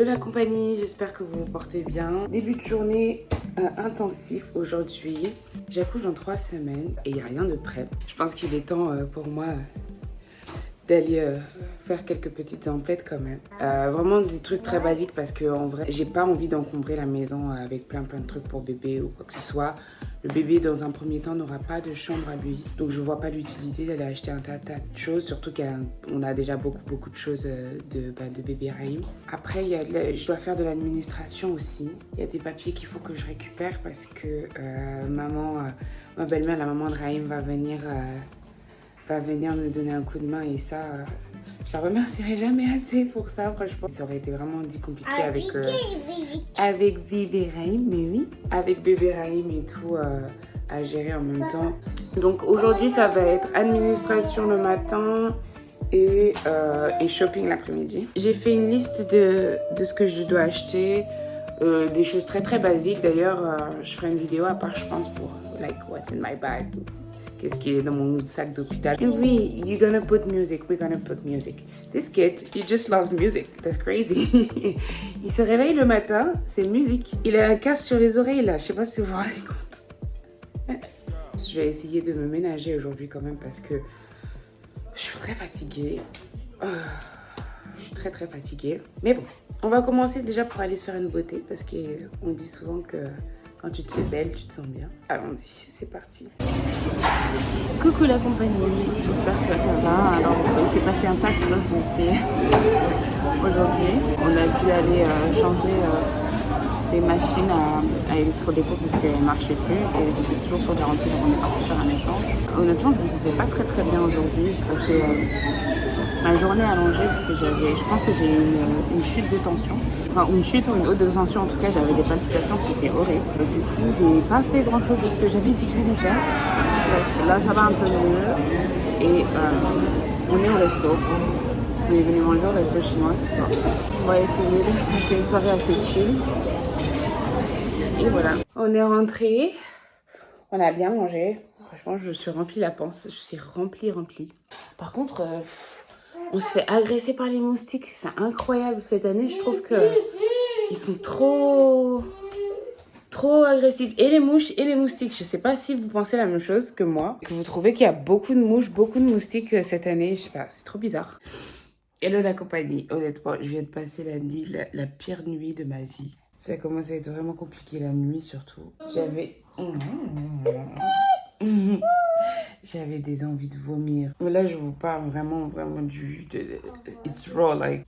la compagnie, j'espère que vous vous portez bien. Début de journée intensif aujourd'hui. J'accouche dans 3 semaines et il n'y a rien de prêt. Je pense qu'il est temps pour moi d'aller faire quelques petites emplettes quand même. Vraiment des trucs très basiques parce que en vrai, j'ai pas envie d'encombrer la maison avec plein de trucs pour bébé ou quoi que ce soit. Le bébé dans un premier temps n'aura pas de chambre à lui, donc je vois pas l'utilité d'aller acheter un tas de choses, surtout qu'on a déjà beaucoup de choses de bébé Raïm. Après, je dois faire de l'administration aussi. Il y a des papiers qu'il faut que je récupère parce que ma belle-mère, la maman de Raïm, va venir me donner un coup de main et ça, je la remercierai jamais assez pour ça, franchement. Ça aurait été vraiment compliqué avec bébé Raïm, mais oui, avec bébé Raïm et tout à gérer en même temps. Donc aujourd'hui, ça va être administration le matin et shopping l'après-midi. J'ai fait une liste de ce que je dois acheter, des choses très basiques. D'ailleurs, je ferai une vidéo à part, je pense, pour like what's in my bag. Qu'est-ce qui est dans mon sac d'hôpital. And oui, you're gonna put music, we're gonna put music. This kid, he just loves music. That's crazy. Il se réveille le matin, c'est musique. Il a un casque sur les oreilles là, je sais pas si vous vous rendez compte. Je vais essayer de me ménager aujourd'hui quand même parce que je suis très fatiguée. Je suis très fatiguée. Mais bon, on va commencer déjà pour aller se faire une beauté parce qu'on dit souvent que quand tu te fais belle, tu te sens bien. Allons-y, c'est parti. Coucou la compagnie, j'espère que ça va. Alors, il s'est passé un tas de choses aujourd'hui. On a dû aller changer les machines à électrodéco parce qu'elles ne marchaient plus. Et j'étais toujours sur garantie, donc on est parti faire un échange. Honnêtement, je ne me sentais pas très bien aujourd'hui. J'ai passé ma journée allongée parce que je pense que j'ai eu une chute de tension. Enfin, une chute ou une haute de tension, en tout cas, j'avais des palpitations, c'était horrible. Du coup, j'ai pas fait grand chose de ce que j'avais dit que j'allais faire. Bref, là, ça va un peu mieux. Et on est au resto. On est venu manger au resto chinois ce soir. On va essayer de passer une soirée assez chill. Et voilà. On est rentré. On a bien mangé. Franchement, je suis remplie la panse. Je suis remplie. Par contre, on se fait agresser par les moustiques. C'est incroyable. Cette année, je trouve que ils sont trop agressifs. Et les mouches et les moustiques. Je sais pas si vous pensez la même chose que moi. Que vous trouvez qu'il y a beaucoup de mouches, beaucoup de moustiques cette année. Je sais pas, c'est trop bizarre. Hello la compagnie. Honnêtement, je viens de passer la nuit, la pire nuit de ma vie. Ça a commencé à être vraiment compliqué la nuit surtout. J'avais des envies de vomir. Mais là, je vous parle vraiment it's raw, like.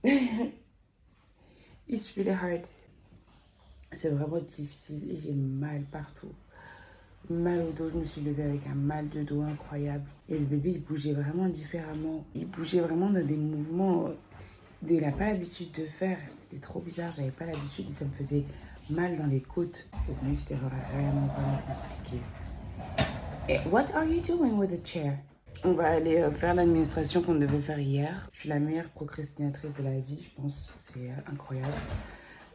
It's really hard. C'est vraiment difficile et j'ai mal partout. Mal au dos, je me suis levée avec un mal de dos incroyable. Et le bébé, il bougeait vraiment différemment. Il bougeait vraiment dans des mouvements qu'il n'a pas l'habitude de faire. C'était trop bizarre, j'avais pas l'habitude et ça me faisait mal dans les côtes. Cette nuit, c'était vraiment compliqué. Et what are you doing with the chair? On va aller faire l'administration qu'on devait faire hier. Je suis la meilleure procrastinatrice de la vie, je pense. C'est incroyable.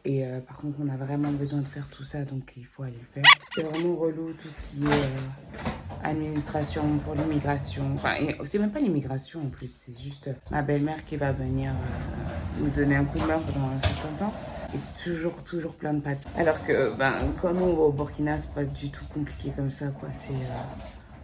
Et par contre, on a vraiment besoin de faire tout ça, donc il faut aller le faire. C'est vraiment relou tout ce qui est administration pour l'immigration. Enfin, c'est même pas l'immigration en plus, c'est juste ma belle-mère qui va venir nous donner un coup de main pendant un certain temps. Et c'est toujours plein de papiers. Alors que quand nous on va au Burkina, c'est pas du tout compliqué comme ça, quoi.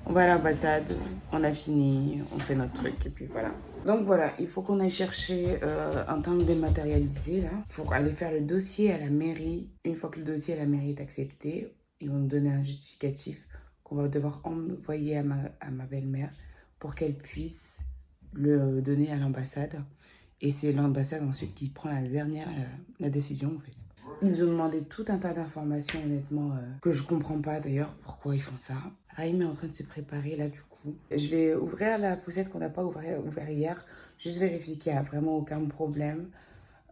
On va à l'ambassade, on a fini, on fait notre truc et puis voilà. Donc voilà, il faut qu'on aille chercher un timbre dématérialisé là pour aller faire le dossier à la mairie. Une fois que le dossier à la mairie est accepté, ils vont nous donner un justificatif qu'on va devoir envoyer à ma belle-mère pour qu'elle puisse le donner à l'ambassade. Et c'est l'ambassade ensuite qui prend la décision en fait. Ils nous ont demandé tout un tas d'informations honnêtement que je comprends pas d'ailleurs pourquoi ils font ça. Raïm est en train de se préparer là du coup. Je vais ouvrir la poussette qu'on n'a pas ouvert hier. Juste vérifier qu'il n'y a vraiment aucun problème.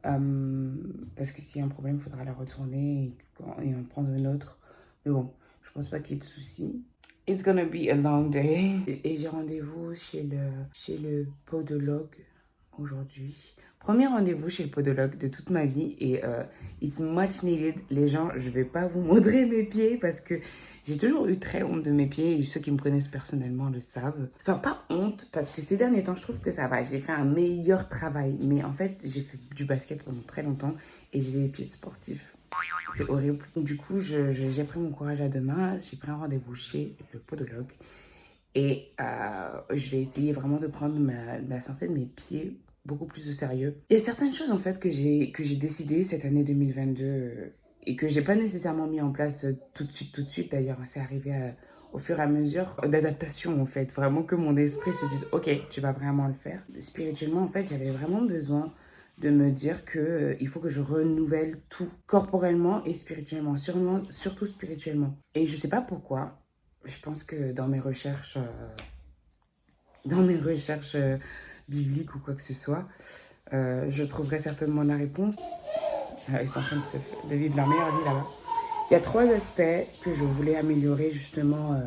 Parce que s'il y a un problème, il faudra la retourner et en prendre une autre. Mais bon, je pense pas qu'il y ait de soucis. It's gonna be a long day. Et j'ai rendez-vous chez le podologue aujourd'hui. Premier rendez-vous chez le podologue de toute ma vie et it's much needed. Les gens, je vais pas vous montrer mes pieds parce que j'ai toujours eu très honte de mes pieds et ceux qui me connaissent personnellement le savent. Enfin, pas honte parce que ces derniers temps, je trouve que ça va. J'ai fait un meilleur travail. Mais en fait, j'ai fait du basket pendant très longtemps et j'ai les pieds de sportif. C'est horrible. Du coup, j'ai pris mon courage à deux mains, j'ai pris un rendez-vous chez le podologue et je vais essayer vraiment de prendre la santé de mes pieds beaucoup plus au sérieux. Il y a certaines choses en fait que j'ai décidé cette année 2022 et que j'ai pas nécessairement mis en place tout de suite d'ailleurs. C'est arrivé au fur et à mesure d'adaptation en fait. Vraiment que mon esprit se dise ok, tu vas vraiment le faire. Spirituellement en fait, j'avais vraiment besoin de me dire que il faut que je renouvelle tout, corporellement et spirituellement, surtout spirituellement. Et je sais pas pourquoi, je pense que dans mes recherches bibliques ou quoi que ce soit, je trouverai certainement la réponse. Ils sont en train de vivre leur meilleure vie là-bas. Il y a 3 aspects que je voulais améliorer justement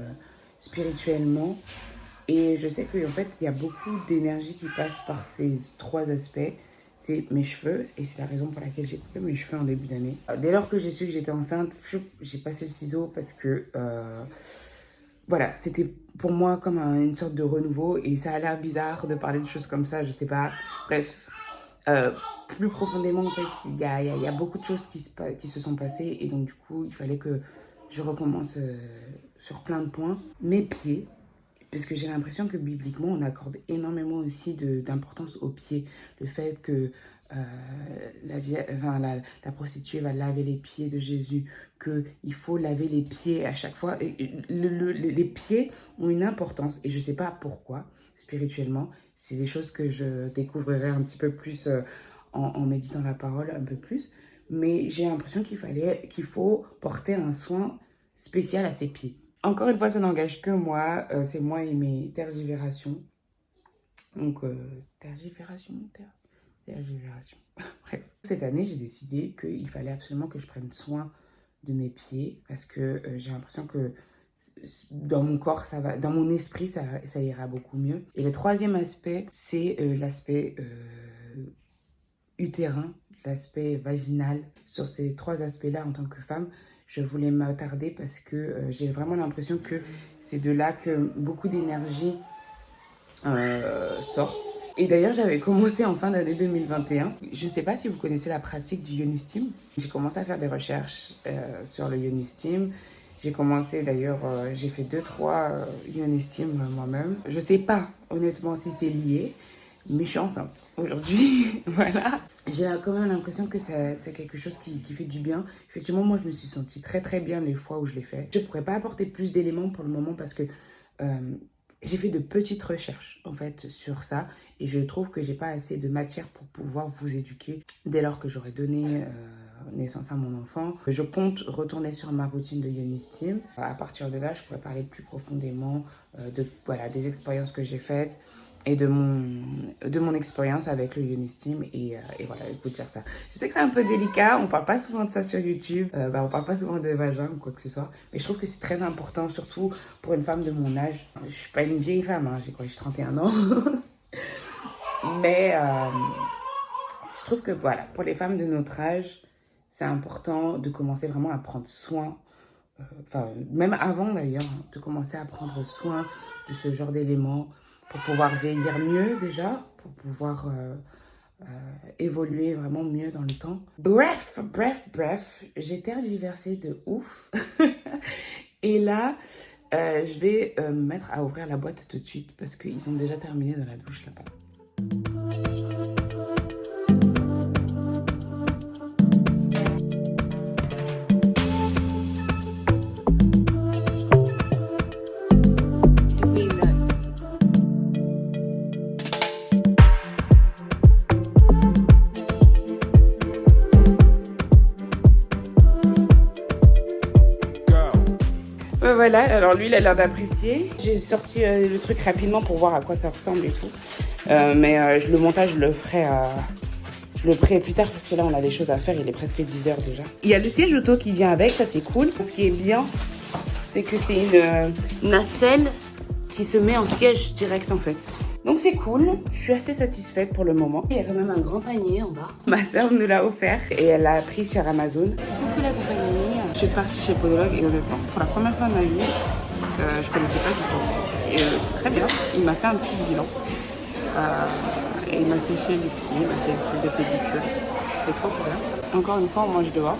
spirituellement. Et je sais qu'en fait, il y a beaucoup d'énergie qui passe par ces 3 aspects. C'est mes cheveux, et c'est la raison pour laquelle j'ai coupé mes cheveux en début d'année. Dès lors que j'ai su que j'étais enceinte, j'ai passé le ciseau parce que, voilà, c'était pour moi comme une sorte de renouveau, et ça a l'air bizarre de parler de choses comme ça, je sais pas. Bref, plus profondément, en fait, il y a beaucoup de choses qui se sont passées, et donc du coup, il fallait que je recommence sur plein de points. Mes pieds. Parce que j'ai l'impression que bibliquement, on accorde énormément aussi d'importance aux pieds. Le fait que la prostituée va laver les pieds de Jésus, qu'il faut laver les pieds à chaque fois. Les pieds ont une importance, et je ne sais pas pourquoi, spirituellement. C'est des choses que je découvrirai un petit peu plus en méditant la parole, un peu plus. Mais j'ai l'impression qu'il faut porter un soin spécial à ses pieds. Encore une fois, ça n'engage que moi. C'est moi et mes tergivérations. Donc, tergivération. Bref. Cette année, j'ai décidé qu'il fallait absolument que je prenne soin de mes pieds parce que j'ai l'impression que dans mon corps, ça va, dans mon esprit, ça ira beaucoup mieux. Et le 3e aspect, c'est l'aspect utérin, l'aspect vaginal. Sur ces 3 aspects-là, en tant que femme, je voulais m'attarder parce que j'ai vraiment l'impression que c'est de là que beaucoup d'énergie sort. Et d'ailleurs, j'avais commencé en fin d'année 2021. Je ne sais pas si vous connaissez la pratique du Yoni Steam. J'ai commencé à faire des recherches sur le Yoni Steam. J'ai commencé d'ailleurs, j'ai fait 2-3 Yoni Steam moi-même. Je ne sais pas honnêtement si c'est lié, mais je suis enceinte aujourd'hui. Voilà. J'ai quand même l'impression que c'est quelque chose qui fait du bien. Effectivement, moi, je me suis sentie très très bien les fois où je l'ai fait. Je ne pourrais pas apporter plus d'éléments pour le moment parce que j'ai fait de petites recherches en fait sur ça. Et je trouve que j'ai pas assez de matière pour pouvoir vous éduquer dès lors que j'aurai donné naissance à mon enfant. Je compte retourner sur ma routine de Yoni Steam. À partir de là, je pourrais parler plus profondément des expériences que j'ai faites et de mon expérience avec le Yoni Steam et voilà, vous dire ça. Je sais que c'est un peu délicat, on parle pas souvent de ça sur YouTube, on parle pas souvent de vagin ou quoi que ce soit, mais je trouve que c'est très important, surtout pour une femme de mon âge. Je suis pas une vieille femme, hein, j'ai 31 ans, mais je trouve que voilà, pour les femmes de notre âge, c'est important de commencer vraiment à prendre soin, même avant d'ailleurs, de commencer à prendre soin de ce genre d'éléments, pour pouvoir vieillir mieux déjà, pour pouvoir évoluer vraiment mieux dans le temps. Bref, j'ai tergiversé de ouf. Et là, je vais me mettre à ouvrir la boîte tout de suite parce qu'ils ont déjà terminé dans la douche là-bas. Voilà, alors lui il a l'air d'apprécier. J'ai sorti le truc rapidement pour voir à quoi ça ressemble et tout. Mais le montage je le ferai plus tard parce que là on a des choses à faire, il est presque 10h déjà. Il y a le siège auto qui vient avec, ça c'est cool. Ce qui est bien, c'est que c'est une nacelle qui se met en siège direct en fait. Donc c'est cool, je suis assez satisfaite pour le moment. Il y a quand même un grand panier en bas. Ma soeur nous l'a offert et elle l'a pris sur Amazon. Beaucoup la compagnie. Je suis partie chez Podologue et honnêtement, pour la première fois de ma vie, je connaissais pas du tout. Et c'est très bien, il m'a fait un petit bilan. Et il m'a séché les pieds, il m'a fait un truc de pédicure. C'est trop bien. Encore une fois, on mange dehors.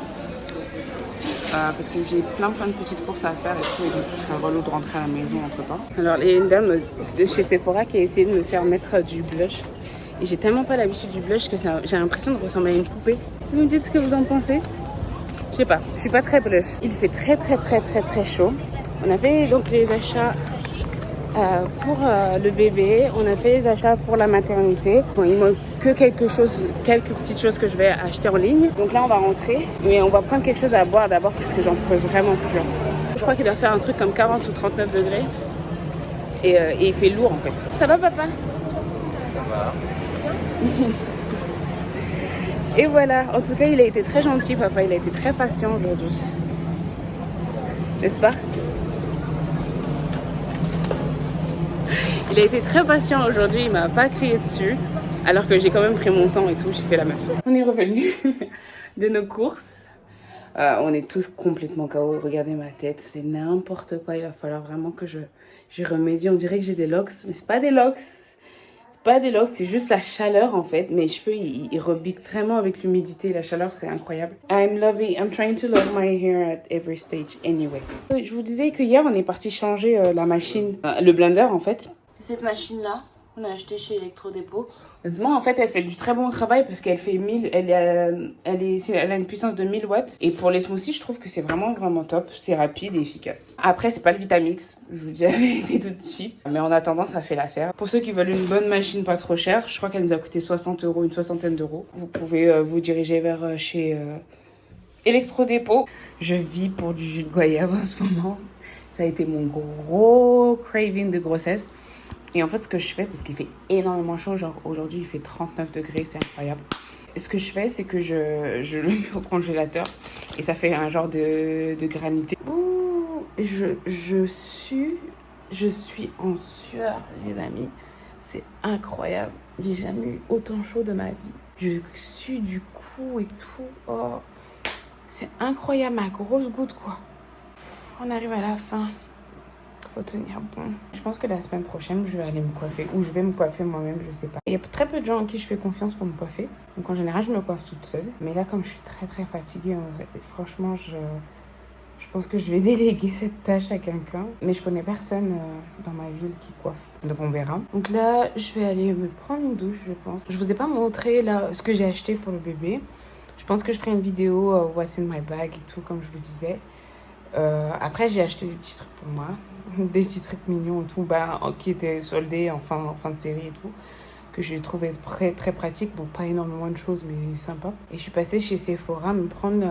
Parce que j'ai plein de petites courses à faire et tout, et du coup c'est un relou de rentrer à la maison entre temps. Alors il y a une dame de chez Sephora qui a essayé de me faire mettre du blush. Et j'ai tellement pas l'habitude du blush que j'ai l'impression de ressembler à une poupée. Vous me dites ce que vous en pensez? Je sais pas, je suis pas très blush. Il fait très chaud. On a fait donc les achats pour le bébé, on a fait les achats pour la maternité. Bon, il manque que quelques petites choses que je vais acheter en ligne. Donc là, on va rentrer, mais on va prendre quelque chose à boire d'abord parce que j'en peux vraiment plus. Je crois qu'il doit faire un truc comme 40 ou 39 degrés. Et il fait lourd en fait. Ça va, papa? Ça va. Et voilà, en tout cas, il a été très gentil, papa. Il a été très patient aujourd'hui. N'est-ce pas? Il a été très patient aujourd'hui, il m'a pas crié dessus, alors que j'ai quand même pris mon temps et tout, j'ai fait la même chose. On est revenu de nos courses. On est tous complètement KO. Regardez ma tête, c'est n'importe quoi. Il va falloir vraiment que j'y remédie. On dirait que j'ai des locks, mais c'est pas des locks. C'est pas des locks, c'est juste la chaleur en fait. Mes cheveux, ils rebiquent vraiment avec l'humidité. La chaleur, c'est incroyable. I'm trying to love my hair at every stage anyway. Je vous disais que hier, on est parti changer la machine, le blender en fait. Cette machine-là, on a acheté chez Electrodépôt. Honnêtement, en fait, elle fait du très bon travail parce qu'elle fait 1000, elle a une puissance de 1000 watts. Et pour les smoothies, je trouve que c'est vraiment top. C'est rapide et efficace. Après, c'est pas le Vitamix, je vous dis la vérité tout de suite. Mais en attendant, ça fait l'affaire. Pour ceux qui veulent une bonne machine pas trop chère, je crois qu'elle nous a coûté 60 €, une soixantaine d'euros. Vous pouvez vous diriger vers chez Electrodépôt. Je vis pour du jus de goyave en ce moment. Ça a été mon gros craving de grossesse. Et en fait, ce que je fais, parce qu'il fait énormément chaud, genre aujourd'hui il fait 39 degrés, c'est incroyable. Ce que je fais, c'est que je le mets au congélateur et ça fait un genre de granité. Ouh, je suis en sueur, les amis. C'est incroyable. J'ai jamais eu autant chaud de ma vie. Je sue du cou et tout. Oh, c'est incroyable, ma grosse goutte, quoi. On arrive à la fin. Faut tenir bon. Je pense que la semaine prochaine, je vais aller me coiffer. Ou je vais me coiffer moi-même, je sais pas. Il y a très peu de gens à qui je fais confiance pour me coiffer. Donc en général, je me coiffe toute seule. Mais là, comme je suis très fatiguée, franchement, je pense que je vais déléguer cette tâche à quelqu'un. Mais je connais personne dans ma ville qui coiffe. Donc on verra. Donc là, je vais aller me prendre une douche, je pense. Je vous ai pas montré là ce que j'ai acheté pour le bébé. Je pense que je ferai une vidéo What's in my bag et tout, comme je vous disais. Après, j'ai acheté des petits trucs pour moi. Des petits trucs mignons et tout, qui étaient soldés en fin de série et tout, que j'ai trouvé très pratique. Bon, pas énormément de choses, mais sympa. Et je suis passée chez Sephora me prendre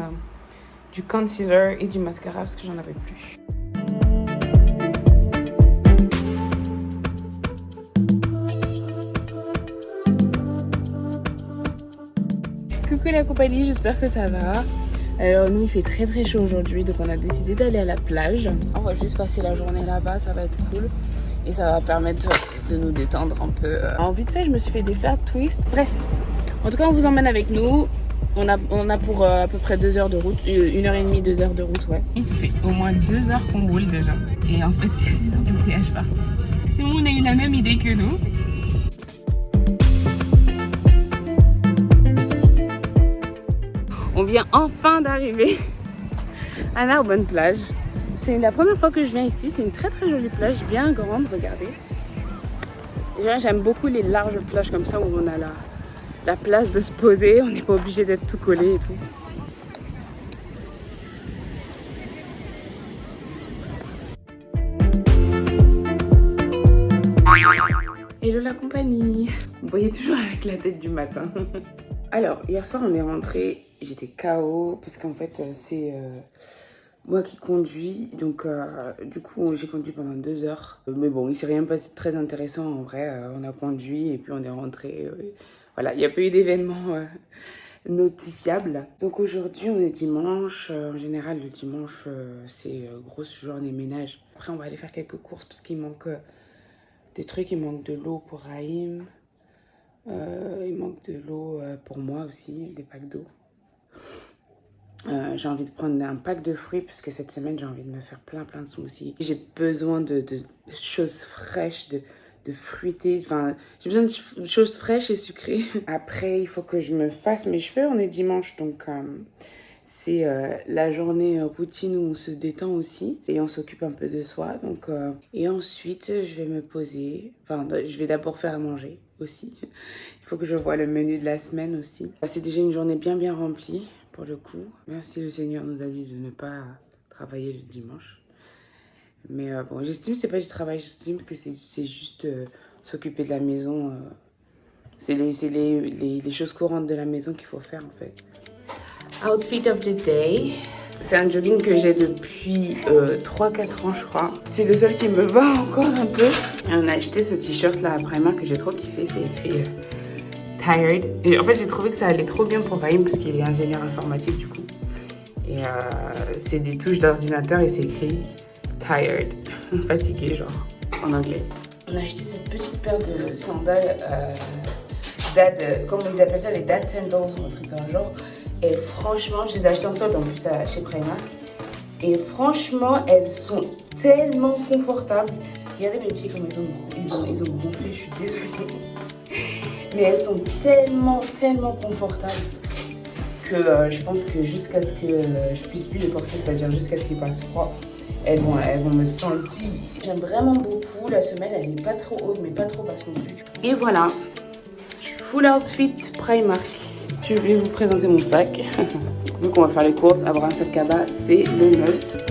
du concealer et du mascara parce que j'en avais plus. Coucou la compagnie, j'espère que ça va. Alors nous il fait très chaud aujourd'hui, donc on a décidé d'aller à la plage. On va juste passer la journée là-bas, ça va être cool. Et ça va permettre de nous détendre un peu. En vite fait, je me suis fait des flat twists. Bref, en tout cas on vous emmène avec nous. On a pour à peu près 2 heures de route, 1h30, 2 heures de route, ouais. Et ça fait au moins 2 heures qu'on roule déjà. Et en fait, il y a des embouteillages partout. Tout le monde a eu la même idée que nous. On vient enfin d'arriver à Narbonne plage. C'est la première fois que je viens ici. C'est une très jolie plage, bien grande, regardez. Déjà, j'aime beaucoup les larges plages comme ça où on a la place de se poser. On n'est pas obligé d'être tout collé et tout. Hello la compagnie. Vous voyez toujours avec la tête du matin. Alors, hier soir, on est rentré. J'étais KO parce qu'en fait, c'est moi qui conduis. Donc, du coup, j'ai conduit pendant 2 heures. Mais bon, il s'est rien passé de très intéressant en vrai. On a conduit et puis on est rentré. Voilà, il n'y a pas eu d'événements notifiables. Donc aujourd'hui, on est dimanche. En général, le dimanche, c'est grosse journée ménage. Après, on va aller faire quelques courses parce qu'il manque des trucs. Il manque de l'eau pour Raïm. Il manque de l'eau pour moi aussi, des packs d'eau. J'ai envie de prendre un pack de fruits parce que cette semaine j'ai envie de me faire plein de smoothies. J'ai besoin de choses fraîches, de fruité. Enfin, j'ai besoin de choses fraîches et sucrées. Après, il faut que je me fasse mes cheveux. On est dimanche, donc c'est la journée routine où on se détend aussi. Et on s'occupe un peu de soi. Donc, et ensuite, je vais me poser. Enfin, je vais d'abord faire à manger aussi. Il faut que je voie le menu de la semaine aussi. C'est déjà une journée bien remplie, pour le coup. Merci, le Seigneur nous a dit de ne pas travailler le dimanche. Mais bon, j'estime que c'est pas du travail, j'estime que c'est juste s'occuper de la maison. C'est les choses courantes de la maison qu'il faut faire en fait. Outfit of the day. C'est un jogging que j'ai depuis 3-4 ans je crois. C'est le seul qui me va encore un peu. Et on a acheté ce t-shirt là à Primark que j'ai trop kiffé, c'est écrit Tired. Et en fait j'ai trouvé que ça allait trop bien pour Raïm parce qu'il est ingénieur informatique du coup. Et c'est des touches d'ordinateur et c'est écrit Tired, fatigué genre, en anglais. On a acheté cette petite paire de sandales dad, comment ils appellent ça, les dad sandals ou un truc dans le genre. Et franchement, je les ai achetées en solde en plus chez Primark. Et franchement, elles sont tellement confortables. Regardez mes pieds comme ils ont gonflé, je suis désolée. Mais elles sont tellement confortables que je pense que jusqu'à ce que je puisse plus les porter, c'est-à-dire jusqu'à ce qu'il fasse froid, elles vont me sentir. J'aime vraiment beaucoup. La semelle, elle n'est pas trop haute, mais pas trop basse non plus. Et voilà. Full outfit Primark. Je vais vous présenter mon sac. Vu qu'on va faire les courses, avoir un sac cabas, c'est le must.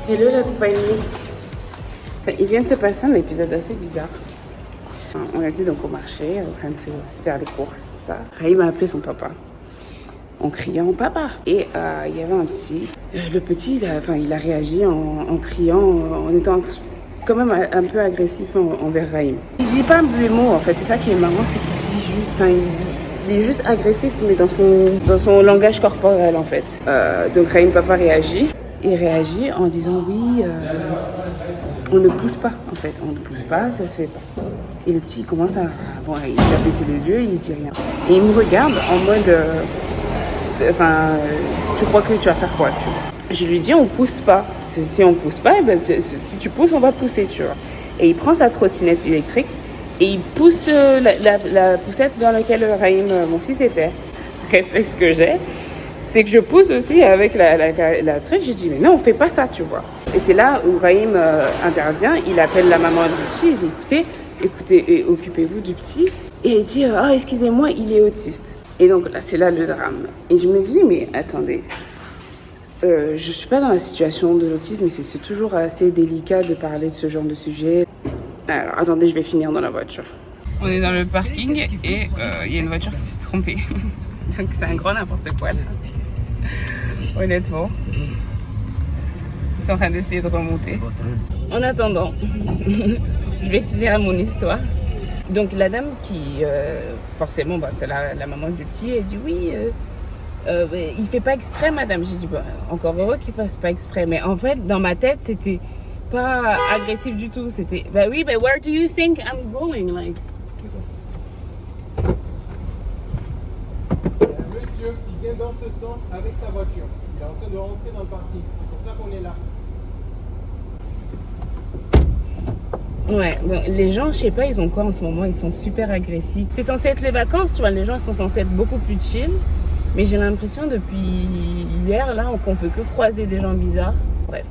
Hello la compagnie. Il vient de se passer un épisode assez bizarre. On était donc au marché en train de faire les courses, tout ça. Raïm a appelé son papa en criant papa. Et il y avait un petit. Le petit, il a réagi en criant, en étant quand même un peu agressif envers Raïm. Il dit pas des mots en fait, c'est ça qui est marrant, c'est qu'il dit juste. Il est juste agressif, mais dans son langage corporel en fait. Donc Raïm papa réagit. Il réagit en disant oui, on ne pousse pas en fait, on ne pousse pas, ça se fait pas. Et le petit commence à, bon, il a baissé les yeux, il dit rien. Et il me regarde en mode, tu crois que tu vas faire quoi, tu vois. Je lui dis on pousse pas, si on pousse pas, ben, si tu pousses on va pousser, tu vois. Et il prend sa trottinette électrique et il pousse la poussette dans laquelle Raïm, mon fils, était. Réflexe que j'ai, c'est que je pousse aussi avec la truc. J'ai dit mais non, on fait pas ça, tu vois. Et c'est là où Raïm intervient. Il appelle la maman du petit. Il dit écoutez, occupez-vous du petit. Et il dit excusez-moi, il est autiste. Et donc là, c'est là le drame. Et je me dis mais attendez, je suis pas dans la situation de l'autisme, mais c'est toujours assez délicat de parler de ce genre de sujet. Alors attendez, je vais finir dans la voiture. On est dans le parking et il y a une voiture qui s'est trompée. Donc c'est un grand n'importe quoi là. Honnêtement. Ils sont en train d'essayer de remonter. En attendant, je vais finir mon histoire. Donc la dame qui, forcément, c'est la maman du petit, elle dit oui, il fait pas exprès madame. J'ai dit encore heureux qu'il fasse pas exprès. Mais en fait, dans ma tête, c'était pas agressif du tout. C'était, oui, where do you think I'm going? Like, qui vient dans ce sens avec sa voiture. Il est en train de rentrer dans le parking. C'est pour ça qu'on est là. Ouais, bon, les gens, je sais pas, ils ont quoi en ce moment? Ils sont super agressifs. C'est censé être les vacances, tu vois, les gens sont censés être beaucoup plus chill. Mais j'ai l'impression depuis hier, là, qu'on fait que croiser des gens bizarres. Bref.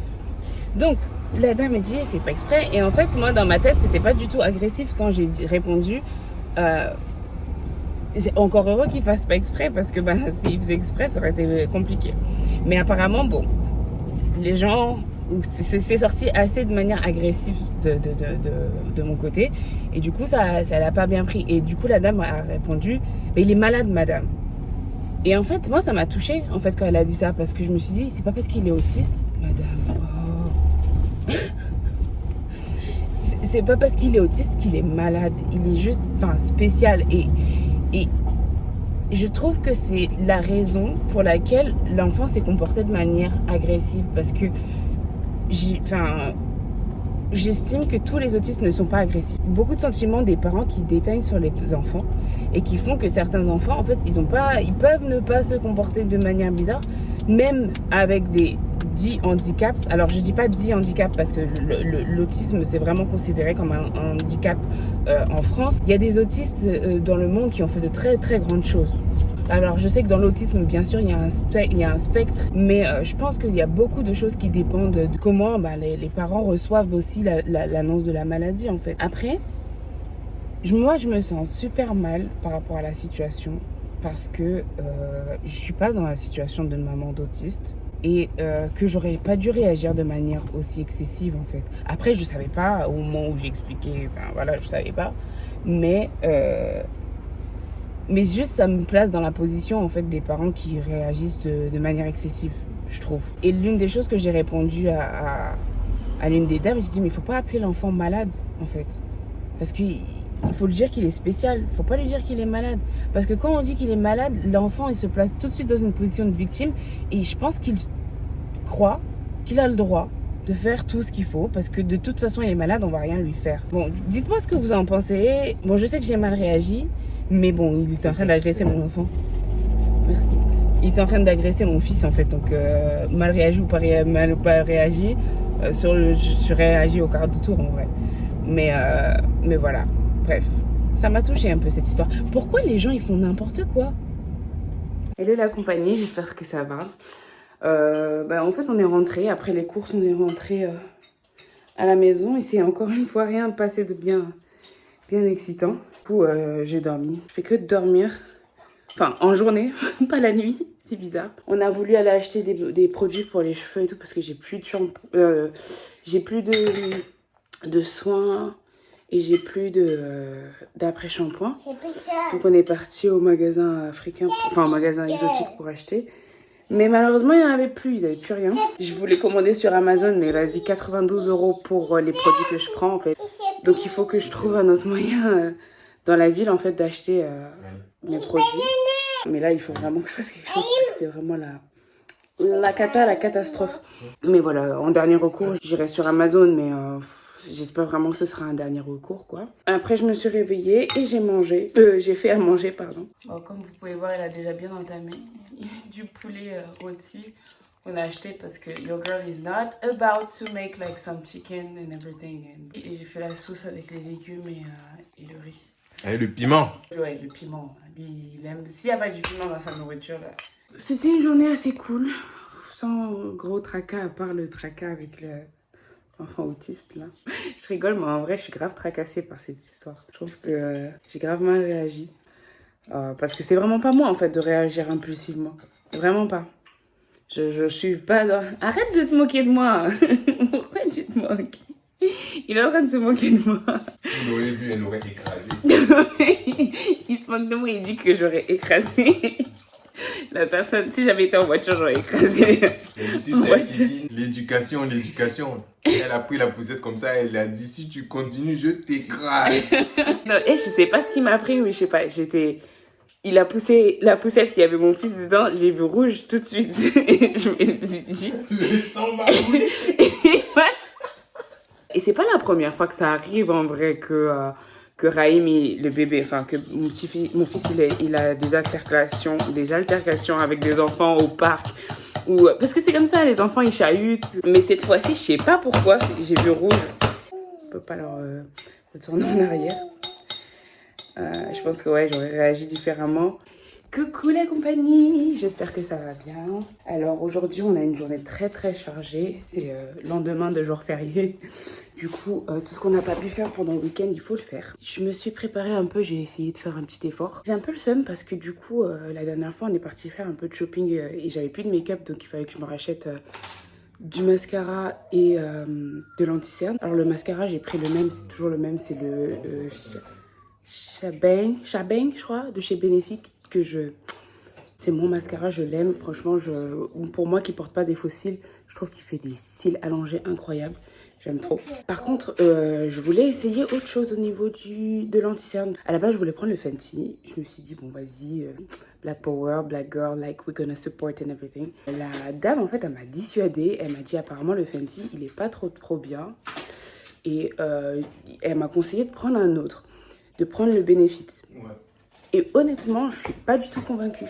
Donc, la dame, elle dit, elle fait pas exprès. Et en fait, moi, dans ma tête, c'était pas du tout agressif quand j'ai répondu. C'est encore heureux qu'il fasse pas exprès parce que s'il faisait exprès, ça aurait été compliqué. Mais apparemment, bon, les gens, c'est sorti assez de manière agressive de mon côté. Et du coup, ça l'a pas bien pris. Et du coup, la dame a répondu, il est malade, madame. Et en fait, moi, ça m'a touchée, en fait, quand elle a dit ça. Parce que je me suis dit, c'est pas parce qu'il est autiste, madame. Oh. C'est pas parce qu'il est autiste qu'il est malade. Il est juste, spécial. Et je trouve que c'est la raison pour laquelle l'enfant s'est comporté de manière agressive. Parce que j'estime que tous les autistes ne sont pas agressifs. Beaucoup de sentiments des parents qui déteignent sur les enfants et qui font que certains enfants, en fait, ils peuvent ne pas se comporter de manière bizarre, même avec des dits handicaps. Alors, je dis pas dits handicaps parce que l'autisme, c'est vraiment considéré comme un handicap en France. Il y a des autistes dans le monde qui ont fait de très, très grandes choses. Alors, je sais que dans l'autisme, bien sûr, il y a un spectre, mais je pense qu'il y a beaucoup de choses qui dépendent de comment les parents reçoivent aussi l'annonce de la maladie, en fait. Après, moi, je me sens super mal par rapport à la situation parce que je suis pas dans la situation de maman d'autiste et que j'aurais pas dû réagir de manière aussi excessive, en fait. Après, je savais pas au moment où j'ai expliqué, enfin voilà, je savais pas, mais juste, ça me place dans la position, en fait, des parents qui réagissent de manière excessive, je trouve. Et l'une des choses que j'ai répondu à l'une des dames, j'ai dit, mais il faut pas appeler l'enfant malade, en fait. Parce qu'il faut lui dire qu'il est spécial. Il faut pas lui dire qu'il est malade. Parce que quand on dit qu'il est malade, l'enfant, il se place tout de suite dans une position de victime. Et je pense qu'il croit qu'il a le droit de faire tout ce qu'il faut. Parce que de toute façon, il est malade, on va rien lui faire. Bon, dites-moi ce que vous en pensez. Bon, je sais que j'ai mal réagi. Mais bon, il était en train d'agresser mon enfant. Merci. Il était en train d'agresser mon fils, en fait. Donc, mal réagi ou pas réagi, je réagis au quart de tour, en vrai. Mais voilà. Bref, ça m'a touché un peu, cette histoire. Pourquoi les gens, ils font n'importe quoi? Hello la compagnie, j'espère que ça va. En fait, on est rentré. Après les courses, on est rentré à la maison. Et c'est encore une fois rien passé de bien excitant. Du coup, j'ai dormi. Je fais que de dormir. Enfin, en journée, pas la nuit. C'est bizarre. On a voulu aller acheter des produits pour les cheveux et tout parce que j'ai plus de shampoing. J'ai plus de soins et j'ai plus d'après-shampoing. Donc on est parti au magasin africain, enfin au magasin exotique pour acheter. Mais malheureusement, il n'y en avait plus, ils n'avaient plus rien. Je voulais commander sur Amazon, mais vas-y, 92 € pour les produits que je prends, en fait. Donc, il faut que je trouve un autre moyen dans la ville, en fait, d'acheter mes produits. Mais là, il faut vraiment que je fasse quelque chose, parce que c'est vraiment la catastrophe. Mais voilà, en dernier recours, j'irai sur Amazon, mais j'espère vraiment que ce sera un dernier recours, quoi. Après, je me suis réveillée et j'ai mangé. J'ai fait à manger, pardon. Bon, comme vous pouvez voir, elle a déjà bien entamé. Du poulet rôti. On a acheté parce que your girl is not about to make like some chicken and everything. Et j'ai fait la sauce avec les légumes et le riz. Et le piment. Ouais, le piment. Lui, il aime. S'il n'y a pas du piment dans sa nourriture, là. C'était une journée assez cool. Sans gros tracas, à part le tracas avec l'enfant autiste, là. Je rigole, mais en vrai, je suis grave tracassée par cette histoire. Je trouve que j'ai grave mal réagi. Parce que c'est vraiment pas moi, en fait, de réagir impulsivement. Vraiment pas. Je suis pas dans... Arrête de te moquer de moi. Pourquoi tu te moques? Il est en train de se moquer de moi. Il aurait vu, elle aurait écrasé. Il se moque de moi, il dit que j'aurais écrasé la personne. Si j'avais été en voiture, j'aurais écrasé. L'éducation. Elle a pris la poussette comme ça, elle a dit si tu continues, je t'écrase. Non, je sais pas ce qui m'a pris, mais je sais pas, il a poussé la poussette, il y avait mon fils dedans, j'ai vu rouge tout de suite. Et je me suis dit... Le sang m'a roulé. Et c'est pas la première fois que ça arrive en vrai que Raïm, le bébé, enfin que mon fils, il a des altercations avec des enfants au parc. Parce que c'est comme ça, les enfants ils chahutent. Mais cette fois-ci, je sais pas pourquoi, j'ai vu rouge. Je peux pas leur retourner en arrière. Je pense que ouais, j'aurais réagi différemment. Coucou la compagnie, j'espère que ça va bien. Alors aujourd'hui, on a une journée très très chargée. C'est lendemain de jour férié. Du coup, tout ce qu'on n'a pas pu faire pendant le week-end, il faut le faire. Je me suis préparée un peu, j'ai essayé de faire un petit effort. J'ai un peu le seum parce que du coup, la dernière fois, on est parti faire un peu de shopping et j'avais plus de make-up, donc il fallait que je me rachète du mascara et de l'anti-cerne. Alors le mascara, j'ai pris le même, c'est toujours le même, c'est le Chabeng, je crois, de chez Benefit. C'est mon mascara, je l'aime. Franchement, pour moi qui porte pas des faux cils, je trouve qu'il fait des cils allongés incroyables. J'aime trop. Par contre, je voulais essayer autre chose au niveau de l'anti-cerne. À la base, je voulais prendre le Fenty. Je me suis dit, bon, vas-y, Black Power, Black Girl, like, we're gonna support and everything. La dame, en fait, elle m'a dissuadée. Elle m'a dit, apparemment, le Fenty, il est pas trop bien. Et elle m'a conseillé de prendre un autre, de prendre le Benefit. Ouais. Et honnêtement, je suis pas du tout convaincue.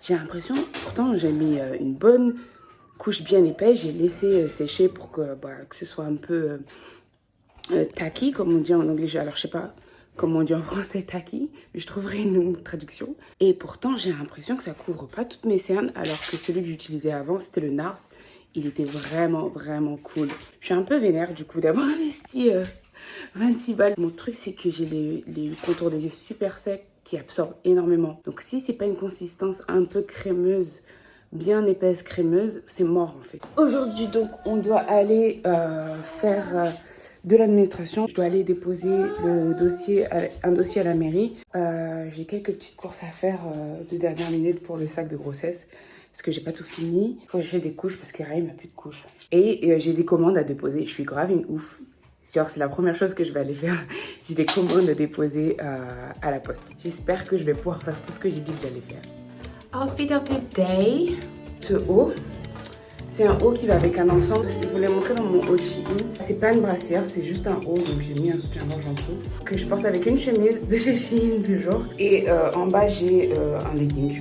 J'ai l'impression, pourtant j'ai mis une bonne couche bien épaisse, j'ai laissé sécher pour que ce soit un peu tacky, comme on dit en anglais. Alors je sais pas comment on dit en français tacky, mais je trouverai une traduction. Et pourtant j'ai l'impression que ça couvre pas toutes mes cernes, alors que celui que j'utilisais avant, c'était le NARS. Il était vraiment, vraiment cool. Je suis un peu vénère du coup d'avoir investi 26 balles. Mon truc, c'est que j'ai les contours des yeux super secs qui absorbent énormément. Donc si c'est pas une consistance un peu crémeuse, bien épaisse crémeuse, c'est mort en fait. Aujourd'hui donc, on doit aller faire de l'administration. Je dois aller déposer un dossier à la mairie. J'ai quelques petites courses à faire de dernière minute pour le sac de grossesse. Parce que j'ai pas tout fini. Il faut que j'ai des couches parce que Raïm n'a plus de couches. Et j'ai des commandes à déposer. Je suis grave une ouf. Genre, c'est la première chose que je vais aller faire. J'ai des commandes à déposer à la poste. J'espère que je vais pouvoir faire tout ce que j'ai dit que j'allais faire. Outfit of the day. Ce haut, c'est un haut qui va avec un ensemble. Je vous l'ai montré dans mon haut de Shein. C'est pas une brassière, c'est juste un haut. Donc j'ai mis un soutien-gorge en dessous. Que je porte avec une chemise de chez Shein toujours. Et en bas, j'ai un legging.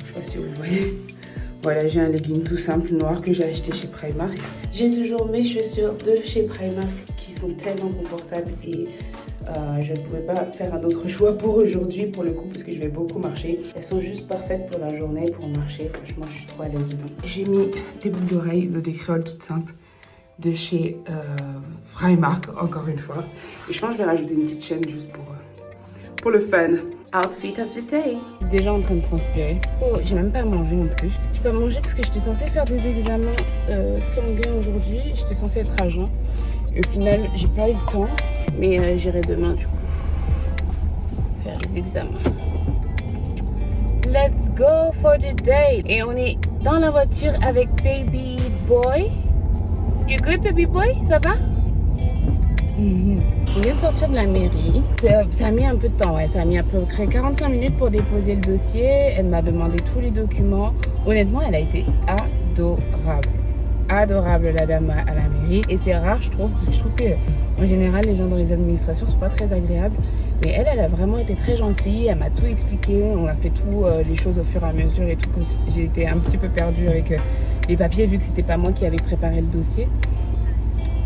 Je sais pas si vous le voyez. Voilà, j'ai un legging tout simple noir que j'ai acheté chez Primark. J'ai toujours mes chaussures de chez Primark qui sont tellement confortables et je ne pouvais pas faire un autre choix pour aujourd'hui pour le coup parce que je vais beaucoup marcher. Elles sont juste parfaites pour la journée, pour marcher. Franchement, je suis trop à l'aise dedans. J'ai mis des boucles d'oreilles, des créoles toutes simples de chez Primark, encore une fois. Et je pense que je vais rajouter une petite chaîne juste pour le fun. Outfit of the day. Déjà en train de transpirer. Oh, j'ai même pas mangé en plus. J'ai pas mangé parce que j'étais censée faire des examens sanguins aujourd'hui. J'étais censée être à jeun. Et au final, j'ai pas eu le temps. Mais j'irai demain du coup faire les examens. Let's go for the day. Et on est dans la voiture avec Baby Boy. You good, Baby Boy? Ça va? On vient de sortir de la mairie. Ça a mis un peu de temps, ouais. Ça a mis à peu près 45 minutes pour déposer le dossier. Elle m'a demandé tous les documents. Honnêtement, elle a été adorable. Adorable, la dame à la mairie. Et c'est rare, je trouve que en général, les gens dans les administrations sont pas très agréables. Mais elle a vraiment été très gentille. Elle m'a tout expliqué. On a fait tout les choses au fur et à mesure et tout. J'ai été un petit peu perdue avec les papiers vu que c'était pas moi qui avais préparé le dossier.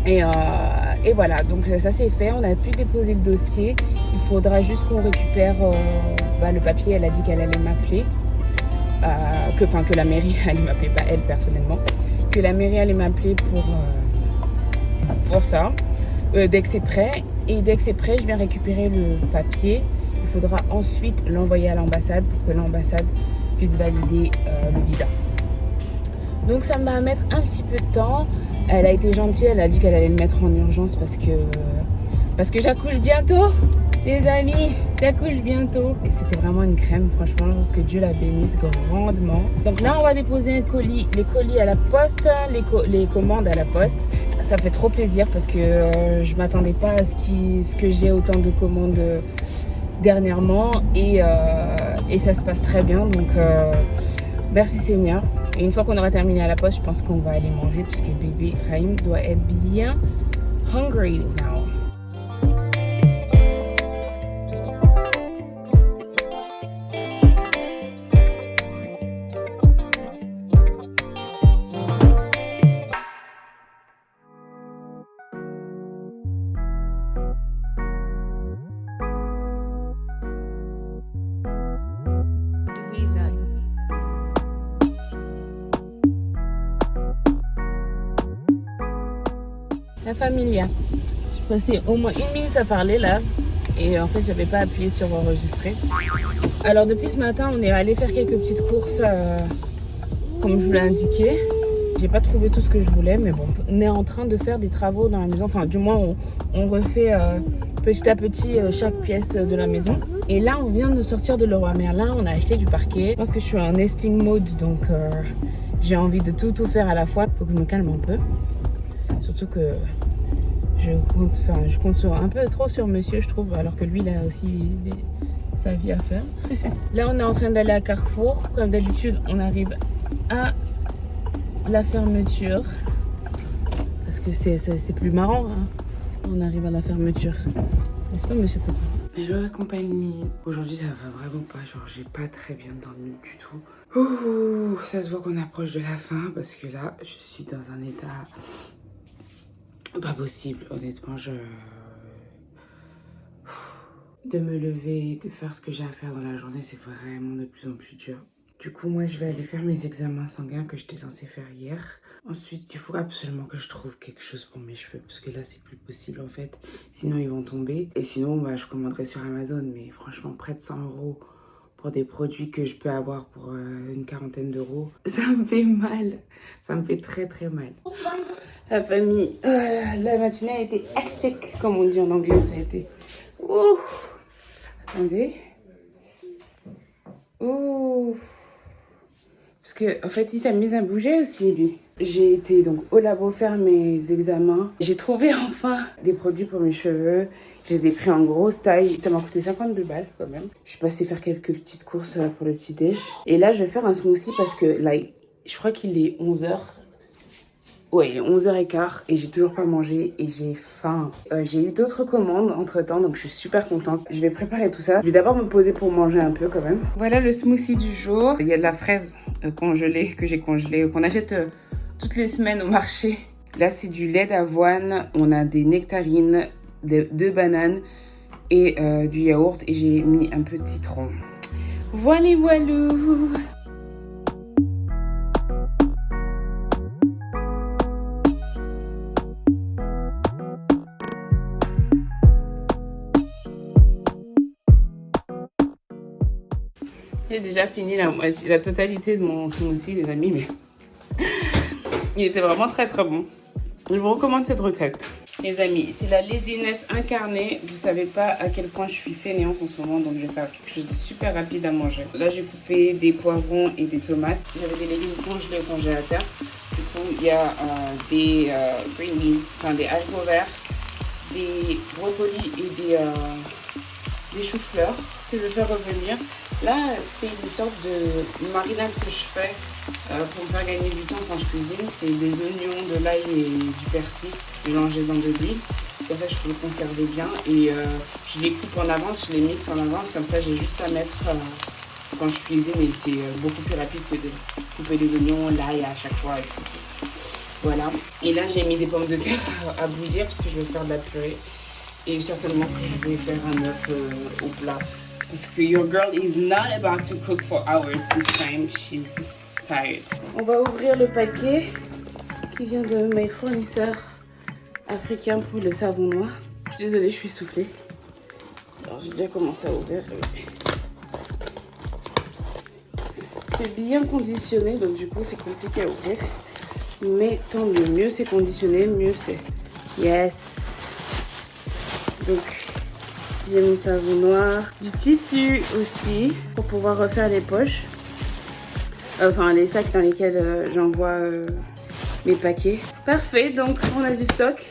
Et voilà, donc ça c'est fait, on a pu déposer le dossier. Il faudra juste qu'on récupère le papier. Elle a dit qu'elle allait m'appeler, que la mairie allait m'appeler, pas elle personnellement, que la mairie allait m'appeler pour ça, dès que c'est prêt. Et dès que c'est prêt, je viens récupérer le papier. Il faudra ensuite l'envoyer à l'ambassade pour que l'ambassade puisse valider le visa. Donc ça va mettre un petit peu de temps. Elle a été gentille, elle a dit qu'elle allait le mettre en urgence parce que j'accouche bientôt, les amis, j'accouche bientôt. Et c'était vraiment une crème, franchement, que Dieu la bénisse grandement. Donc là, on va déposer les colis à la poste, les commandes à la poste. Ça fait trop plaisir parce que je m'attendais pas à ce que j'ai autant de commandes dernièrement et ça se passe très bien. Donc merci Seigneur. Et une fois qu'on aura terminé à la poste, je pense qu'on va aller manger puisque bébé Raïm doit être bien hungry now. La familia. J'ai passé au moins 1 minute à parler là et en fait j'avais pas appuyé sur enregistrer. Alors depuis ce matin on est allé faire quelques petites courses comme je vous l'ai indiqué. J'ai pas trouvé tout ce que je voulais mais bon, on est en train de faire des travaux dans la maison, enfin du moins on refait petit à petit chaque pièce de la maison. Et là on vient de sortir de Leroy Merlin, on a acheté du parquet. Je pense que je suis en nesting mode donc j'ai envie de tout faire à la fois. Faut que je me calme un peu. Surtout que je compte un peu trop sur monsieur, je trouve, alors que lui, il a aussi sa vie à faire. Là, on est en train d'aller à Carrefour. Comme d'habitude, on arrive à la fermeture. Parce que c'est plus marrant. Hein. On arrive à la fermeture. N'est-ce pas, monsieur Topo? Hello la compagnie. Aujourd'hui, ça va vraiment pas. Genre, j'ai pas très bien dormi du tout. Ouh, ça se voit qu'on approche de la fin parce que là, je suis dans un état pas possible. Honnêtement, de me lever, de faire ce que j'ai à faire dans la journée, c'est vraiment de plus en plus dur. Du coup, moi, je vais aller faire mes examens sanguins que j'étais censée faire hier. Ensuite, il faut absolument que je trouve quelque chose pour mes cheveux parce que là, c'est plus possible en fait. Sinon, ils vont tomber. Et sinon, bah, je commanderai sur Amazon. Mais franchement, près de 100 € pour des produits que je peux avoir pour une quarantaine d'euros, ça me fait mal. Ça me fait très très mal. La famille, la matinée a été hectique, comme on dit en anglais. Ça a été... Ouh. Attendez. Ouh. Parce que, en fait, il s'est mis à bouger aussi, lui. J'ai été donc au labo faire mes examens. J'ai trouvé enfin des produits pour mes cheveux. Je les ai pris en grosse taille. Ça m'a coûté 52 balles quand même. Je suis passée faire quelques petites courses pour le petit déj. Et là, je vais faire un smoothie parce que là, je crois qu'il est 11h. Ouais, il est 11h15 et j'ai toujours pas mangé et j'ai faim. J'ai eu d'autres commandes entre temps, donc je suis super contente. Je vais préparer tout ça. Je vais d'abord me poser pour manger un peu quand même. Voilà le smoothie du jour. Il y a de la fraise congelée que j'ai congelée, qu'on achète toutes les semaines au marché. Là, c'est du lait d'avoine. On a des nectarines, 2 bananes et du yaourt. Et j'ai mis un peu de citron. Voilà, voilà. J'ai déjà fini la totalité de mon smoothie, les amis, mais il était vraiment très très bon. Je vous recommande cette recette. Les amis, c'est la laziness incarnée. Vous savez pas à quel point je suis fainéante en ce moment, donc je vais faire quelque chose de super rapide à manger. Là, j'ai coupé des poivrons et des tomates. J'avais des légumes congelés au congélateur. Du coup, il y a des green beans, enfin des haricots verts, des brocolis et des choux-fleurs que je vais faire revenir. Là, c'est une sorte de marinade que je fais pour me faire gagner du temps quand je cuisine. C'est des oignons, de l'ail et du persil mélangés dans de l'huile. Comme ça, je peux le conserver bien. Et je les coupe en avance, je les mixe en avance. Comme ça, j'ai juste à mettre quand je cuisine. Et c'est beaucoup plus rapide que de couper les oignons, l'ail à chaque fois. Voilà. Et là, j'ai mis des pommes de terre à bouillir parce que je vais faire de la purée. Et certainement que je vais faire un œuf au plat. Parce que your girl is not about to cook for hours this time. She's tired. On va ouvrir le paquet qui vient de mes fournisseurs africains pour le savon noir. Je suis désolée, je suis soufflée. Alors j'ai déjà commencé à ouvrir. C'est bien conditionné, donc du coup c'est compliqué à ouvrir. Mais tant mieux, mieux c'est conditionné, mieux c'est. Yes. Donc j'ai mon savon noir, du tissu aussi pour pouvoir refaire les poches, enfin les sacs dans lesquels j'envoie mes paquets. Parfait, donc on a du stock